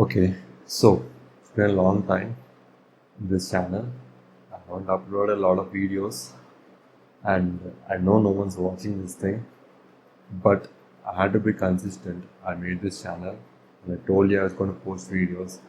Okay, so it's been a long time in this channel. I haven't uploaded a lot of videos, and I know no one's watching this thing, but I had to be consistent. I made this channel, and I told you I was going to post videos.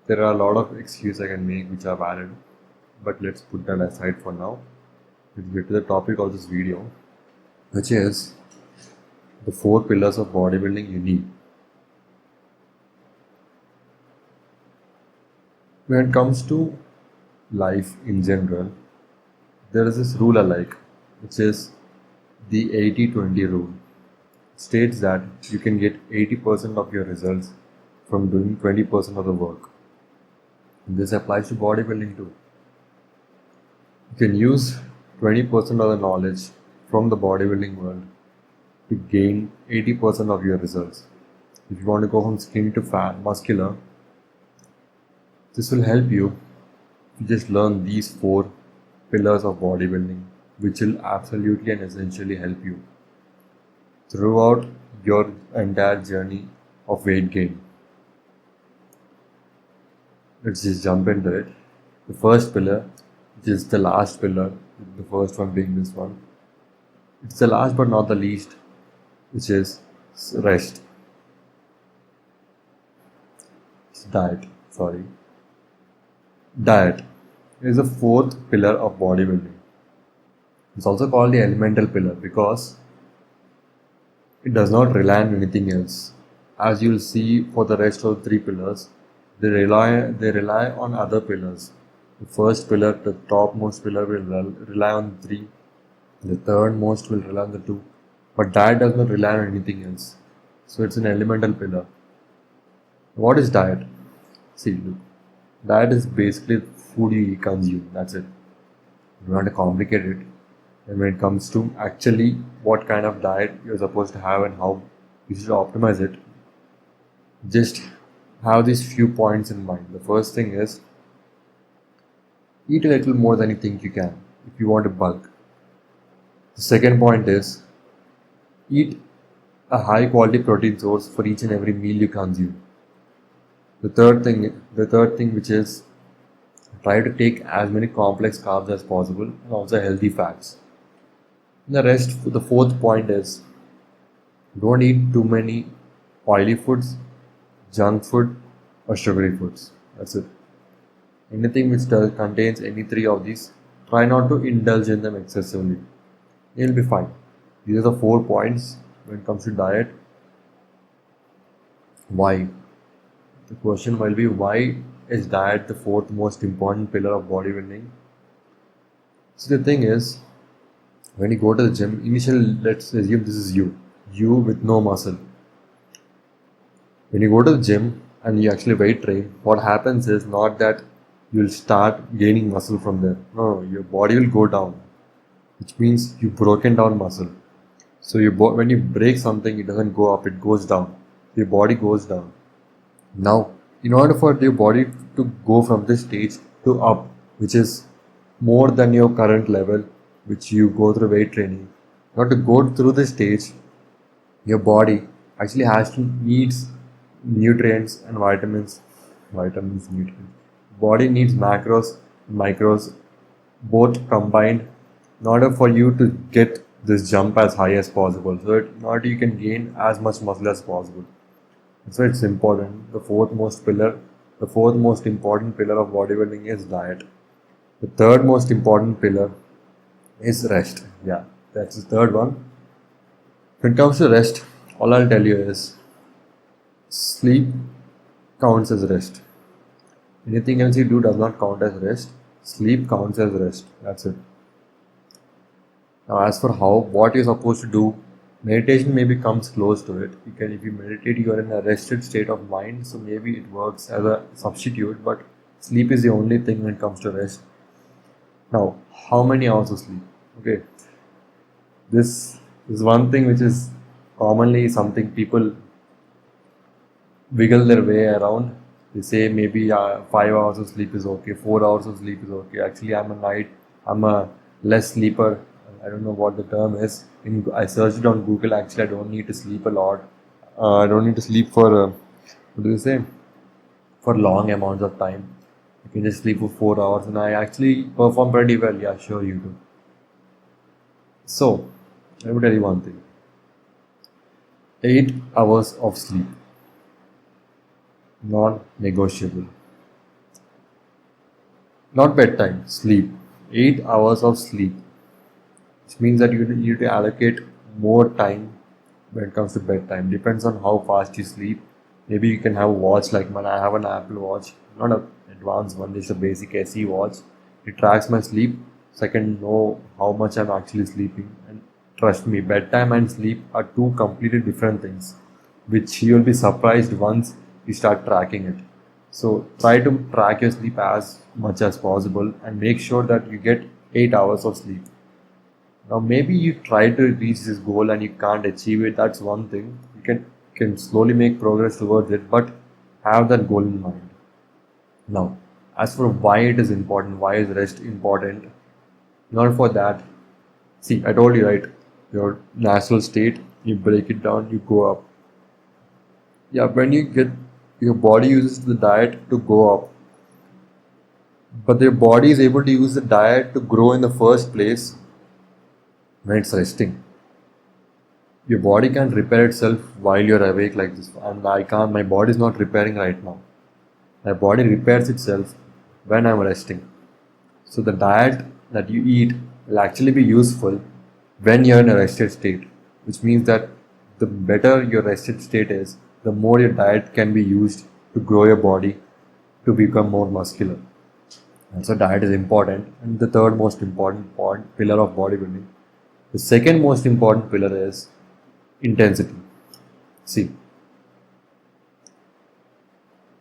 There are a lot of excuses I can make which I've added, but let's put that aside for now. Let's get to the topic of this video, which is the 4 pillars of bodybuilding you need. When it comes to life in general, there is this rule I like, which is the 80-20 rule. It states that you can get 80% of your results from doing 20% of the work. And this applies to bodybuilding too. You can use 20% of the knowledge from the bodybuilding world to gain 80% of your results. If you want to go from skinny to fat, muscular, this will help you to just learn these 4 pillars of bodybuilding, which will absolutely and essentially help you throughout your entire journey of weight gain. Let's just jump into it. The first pillar, which is the last pillar, the first one being this one. It's the last but not the least, which is rest. It's diet, sorry. Diet is the 4th pillar of bodybuilding. It's also called the elemental pillar because it does not rely on anything else. As you'll see for the rest of the 3 pillars, they rely on other pillars. The first pillar, the topmost pillar, will rely on 3. The third most will rely on the 2. But diet does not rely on anything else. So it's an elemental pillar. What is diet? See, look. Diet is basically food you consume. That's it. You don't have to complicate it. And when it comes to actually what kind of diet you're supposed to have and how you should optimize it, just have these few points in mind. The first thing is eat a little more than you think you can if you want to bulk. The second point is eat a high quality protein source for each and every meal you consume. The third thing which is try to take as many complex carbs as possible and also healthy fats. And the rest, the fourth point is don't eat too many oily foods, junk food or sugary foods. That's it. Anything which contains any 3 of these, try not to indulge in them excessively. You'll be fine. These are the 4 points when it comes to diet. Why? The question will be, why is diet the 4th most important pillar of bodybuilding? So the thing is, when you go to the gym, initially let's assume this is you with no muscle. When you go to the gym and you actually weight train, what happens is not that you'll start gaining muscle from there. No, your body will go down, which means you've broken down muscle. So when you break something, it doesn't go up, it goes down. Your body goes down. Now, in order for your body to go from this stage to up, which is more than your current level, which you go through weight training, in order to go through this stage, your body actually needs nutrients and vitamins, nutrients. Body needs macros, micros, both combined in order for you to get this jump as high as possible. So in order you can gain as much muscle as possible. That's why it's important. The fourth most important pillar of bodybuilding is diet. The third most important pillar is rest. Yeah, that's the third one. When it comes to rest, all I'll tell you is sleep counts as rest. Anything else you do does not count as rest. Sleep counts as rest. That's it. Now, as for what you're supposed to do, meditation maybe comes close to it. If you meditate, you are in a rested state of mind, so maybe it works as a substitute, but sleep is the only thing when it comes to rest. Now, how many hours of sleep? Okay, this is one thing which is commonly something people wiggle their way around. They say maybe 5 hours of sleep is okay, 4 hours of sleep is okay. Actually, I'm a less sleeper. I don't know what the term is. I searched it on Google. Actually, I don't need to sleep a lot. I don't need to sleep for, what do they say? for long amounts of time. You can just sleep for 4 hours, and I actually perform pretty well. Yeah, sure you do. So, let me tell you one thing: 8 hours of sleep, non-negotiable. Not bedtime, sleep. 8 hours of sleep, which means that you need to allocate more time when it comes to bedtime. Depends on how fast you sleep. Maybe you can have a watch like mine. I have an Apple Watch, not an advanced one, just a basic SE watch. It tracks my sleep, so I can know how much I'm actually sleeping. And trust me, bedtime and sleep are two completely different things, which you'll be surprised once you start tracking it. So try to track your sleep as much as possible and make sure that you get 8 hours of sleep. Now maybe you try to reach this goal and you can't achieve it. That's one thing. You can slowly make progress towards it, but have that goal in mind. Now, as for why it is important, why is rest important? In order for that, see, I told you right, your natural state, you break it down, you go up. Yeah, when you get your body uses the diet to go up, but your body is able to use the diet to grow in the first place when it's resting. Your body can repair itself while you're awake like this, and I can't. My body is not repairing right now. My body repairs itself when I'm resting. So the diet that you eat will actually be useful when you're in a rested state, which means that the better your rested state is, the more your diet can be used to grow your body to become more muscular. And so diet is important. And the third most important pillar of bodybuilding. The second most important pillar is intensity. See,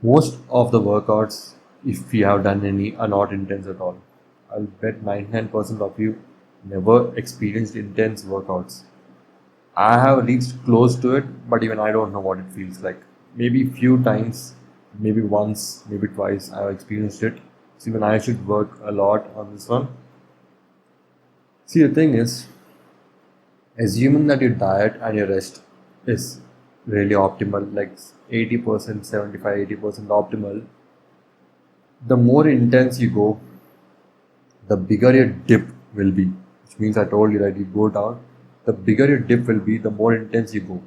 most of the workouts, if you have done any, are not intense at all. I'll bet 99% of you never experienced intense workouts. I have reached close to it, but even I don't know what it feels like. Maybe few times, maybe once, maybe twice, I have experienced it. So even I should work a lot on this one. See, the thing is, assuming that your diet and your rest is really optimal, like 80%, 75, 80% optimal, the more intense you go, the bigger your dip will be. Which means I told you that you go down, the bigger your dip will be, the more intense you go.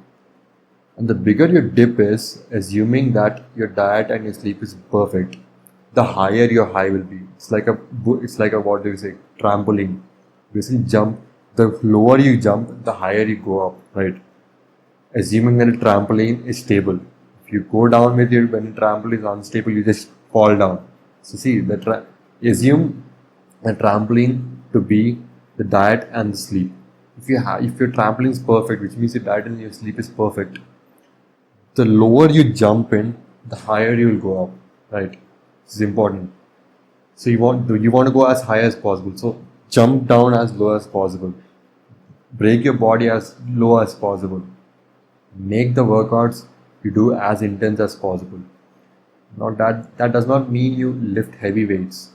And the bigger your dip is, assuming that your diet and your sleep is perfect, the higher your high will be. It's like a what do you say, trampoline. Basically jump, the lower you jump, the higher you go up, right? Assuming that a trampoline is stable. If you go down with it when the trampoline is unstable, you just fall down. So see, assume a trampoline to be the diet and the sleep. If your trampoline is perfect, which means your diet and your sleep is perfect, the lower you jump in, the higher you will go up, right? This is important. So you want to go as high as possible. So jump down as low as possible. Break your body as low as possible. Make the workouts you do as intense as possible. Now that does not mean you lift heavy weights.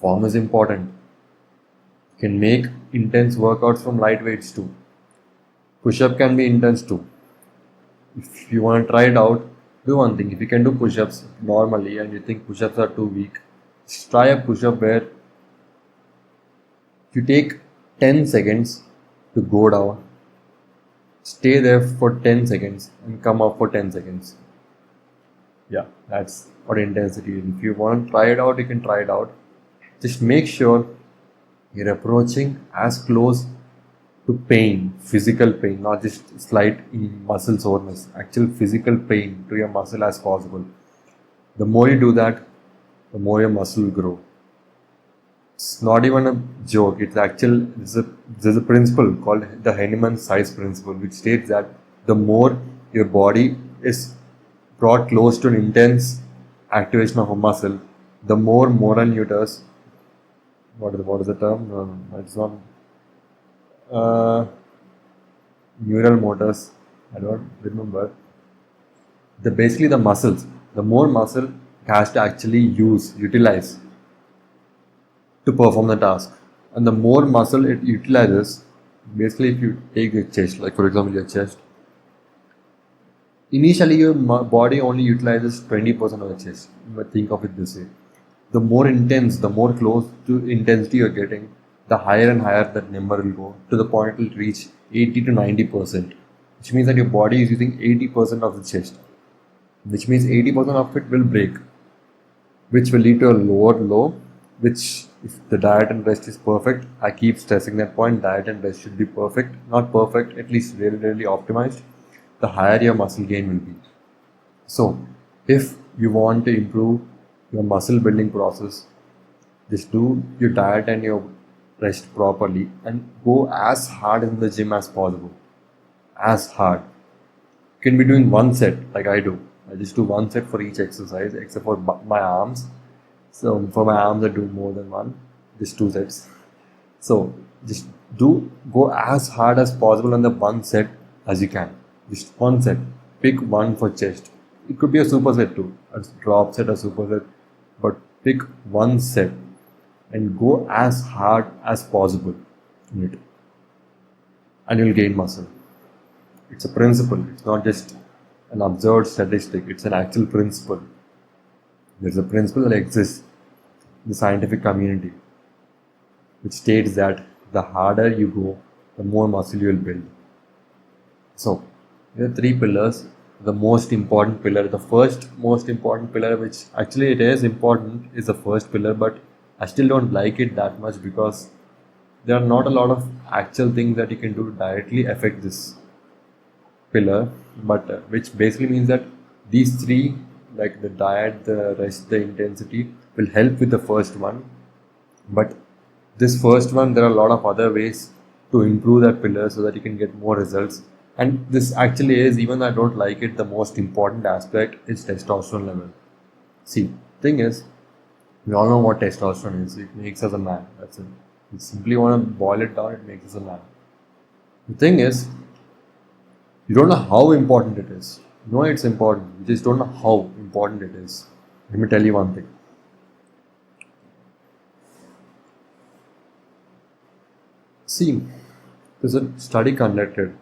Form is important. You can make intense workouts from light weights too. Push-up can be intense too. If you want to try it out, do one thing. If you can do push-ups normally and you think push-ups are too weak, just try a push-up where you take 10 seconds to go down, stay there for 10 seconds and come up for 10 seconds. Yeah, that's what intensity is. If you want to try it out, you can try it out. Just make sure you're approaching as close to pain, physical pain, not just slight muscle soreness, actual physical pain to your muscle as possible. The more you do that, the more your muscle will grow. It's not even a joke. There's a principle called the Henneman size principle, which states that the more your body is brought close to an intense activation of a muscle, the more motor neuters. What is the term? No, it's not. Neural motors. I don't remember. Basically the muscles. The more muscle it has to actually utilize to perform the task, and the more muscle it utilizes. Basically, if you take your chest, like for example your chest, Initially your body only utilizes 20% of the chest, but think of it this way: the more intense, the more close to intensity you're getting, the higher and higher that number will go, to the point it will reach 80 to 90%, which means that your body is using 80% of the chest, which means 80% of it will break, which will lead to a lower low, which, if the diet and rest is perfect, I keep stressing that point, diet and rest should be perfect, not perfect, at least really, really optimized, the higher your muscle gain will be. So, if you want to improve your muscle building process, just do your diet and your rest properly and go as hard in the gym as possible. As hard. You can be doing one set like I do. I just do one set for each exercise except for my arms. So for my arms I do more than one, just two sets. So just go as hard as possible on the one set as you can. Just one set. Pick one for chest. It could be a superset too, a drop set, a superset, but pick one set and go as hard as possible in it, and you'll gain muscle. It's a principle. It's not just an observed statistic. It's an actual principle. There's a principle that exists in the scientific community, which states that the harder you go, the more muscle you will build. So, there are three pillars. The most important pillar, the first most important pillar, which actually it is important, is the first pillar, but I still don't like it that much because there are not a lot of actual things that you can do to directly affect this pillar, but which basically means that these three, like the diet, the rest, the intensity, will help with the first one. But this first one, there are a lot of other ways to improve that pillar so that you can get more results. And this actually is, even though I don't like it, the most important aspect is testosterone level. See, thing is, we all know what testosterone is. It makes us a man. That's it. You simply want to boil it down, it makes us a man. The thing is, you don't know how important it is. You know it's important. You just don't know how important it is. Let me tell you one thing. See, there's a study conducted.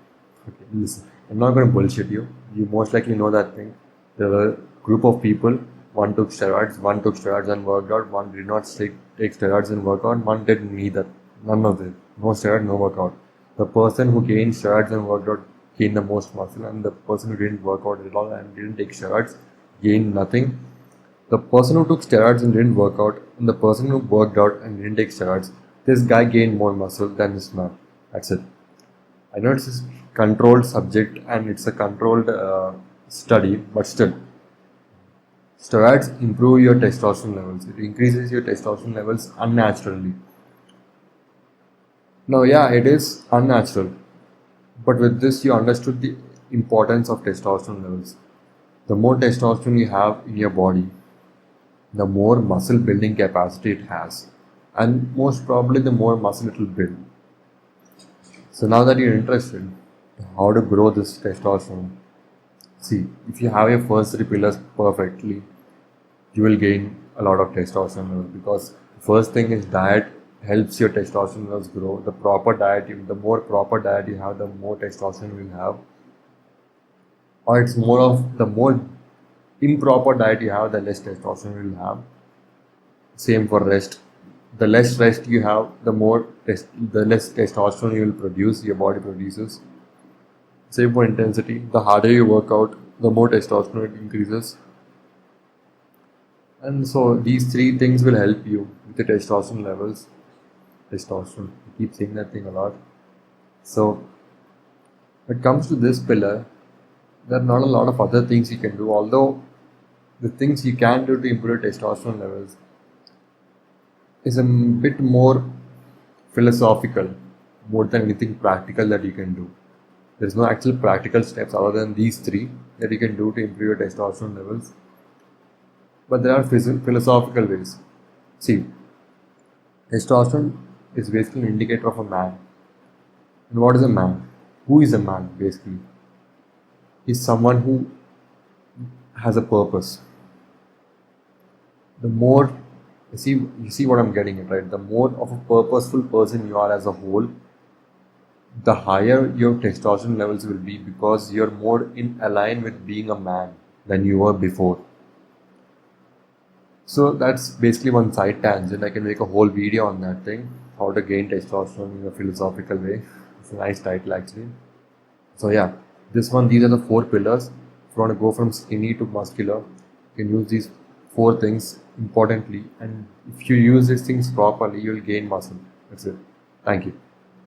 Okay, listen. I'm not going to bullshit you. You most likely know that thing. There were a group of people. One took steroids and worked out. One did not take steroids and work out. One didn't need that. None of this. No steroid, no workout. The person who gained steroids and worked out gained the most muscle, and the person who didn't work out at all and didn't take steroids gained nothing. The person who took steroids and didn't work out, and the person who worked out and didn't take steroids, this guy gained more muscle than this man. That's it. I know it's a controlled subject and it's a controlled study, but still, steroids improve your testosterone levels. It increases your testosterone levels unnaturally. Now, yeah, it is unnatural, but with this, you understood the importance of testosterone levels. The more testosterone you have in your body, the more muscle building capacity it has, and most probably the more muscle it will build. So now that you're interested in how to grow this testosterone, see, if you have your first three pillars perfectly, you will gain a lot of testosterone levels, because the first thing is diet helps your testosterone levels grow. The proper diet, the more proper diet you have, the more testosterone you will have. Or it's more of the more improper diet you have, the less testosterone you will have. Same for rest. The less rest you have, the less testosterone you will produce, your body produces. Same for intensity. The harder you work out, the more testosterone it increases. And so these three things will help you with the testosterone levels. Testosterone. I keep saying that thing a lot. So when it comes to this pillar, there are not a lot of other things you can do, although the things you can do to improve testosterone levels is a bit more philosophical, more than anything practical that you can do. There's no actual practical steps other than these three that you can do to improve your testosterone levels. But there are philosophical ways. See, testosterone is basically an indicator of a man. And what is a man? Who is a man, basically? He's someone who has a purpose. The more, you see what I'm getting at, right? The more of a purposeful person you are as a whole, the higher your testosterone levels will be, because you're more in align with being a man than you were before. So that's basically one side tangent. I can make a whole video on that thing, how to gain testosterone in a philosophical way. It's a nice title actually. So yeah, these are the four pillars. If you want to go from skinny to muscular, you can use these four things importantly, and if you use these things properly, you'll gain muscle. That's it. Thank you.